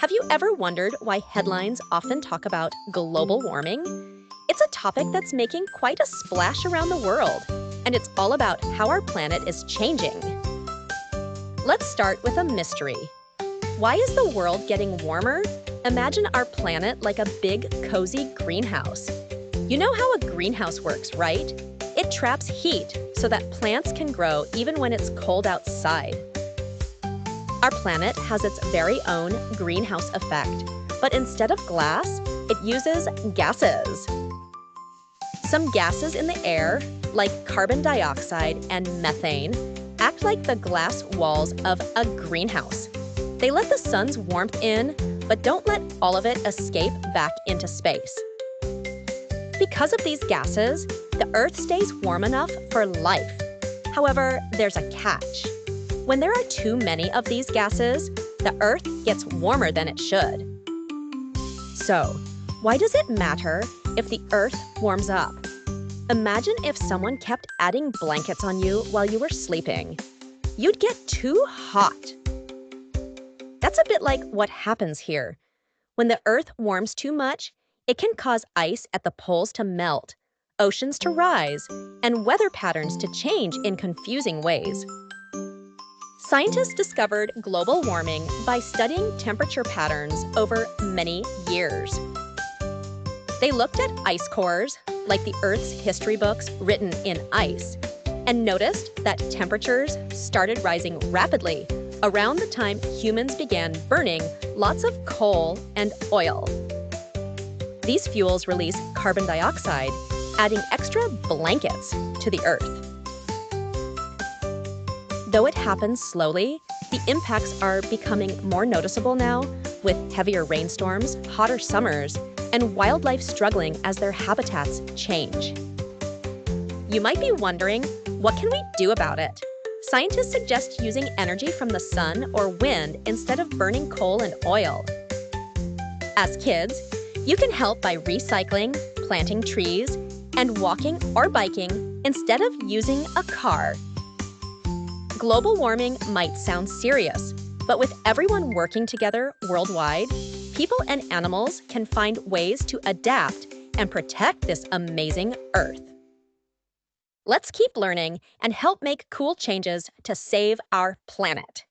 Have you ever wondered why headlines often talk about global warming? It's a topic that's making quite a splash around the world, and it's all about how our planet is changing. Let's start with a mystery. Why is the world getting warmer? Imagine our planet like a big, cozy greenhouse. You know how a greenhouse works, right? It traps heat so that plants can grow even when it's cold outside. Our planet has its very own greenhouse effect, but instead of glass, it uses gases. Some gases in the air, like carbon dioxide and methane, act like the glass walls of a greenhouse. They let the sun's warmth in, but don't let all of it escape back into space. Because of these gases, the Earth stays warm enough for life. However, there's a catch. When there are too many of these gases, the Earth gets warmer than it should. So, why does it matter if the Earth warms up? Imagine if someone kept adding blankets on you while you were sleeping. You'd get too hot. That's a bit like what happens here. When the Earth warms too much, it can cause ice at the poles to melt, oceans to rise, and weather patterns to change in confusing ways. Scientists discovered global warming by studying temperature patterns over many years. They looked at ice cores, like the Earth's history books written in ice, and noticed that temperatures started rising rapidly around the time humans began burning lots of coal and oil. These fuels release carbon dioxide, adding extra blankets to the Earth. Though it happens slowly, the impacts are becoming more noticeable now, with heavier rainstorms, hotter summers, and wildlife struggling as their habitats change. You might be wondering, what can we do about it? Scientists suggest using energy from the sun or wind instead of burning coal and oil. As kids, you can help by recycling, planting trees, and walking or biking instead of using a car. Global warming might sound serious, but with everyone working together worldwide, people and animals can find ways to adapt and protect this amazing Earth. Let's keep learning and help make cool changes to save our planet.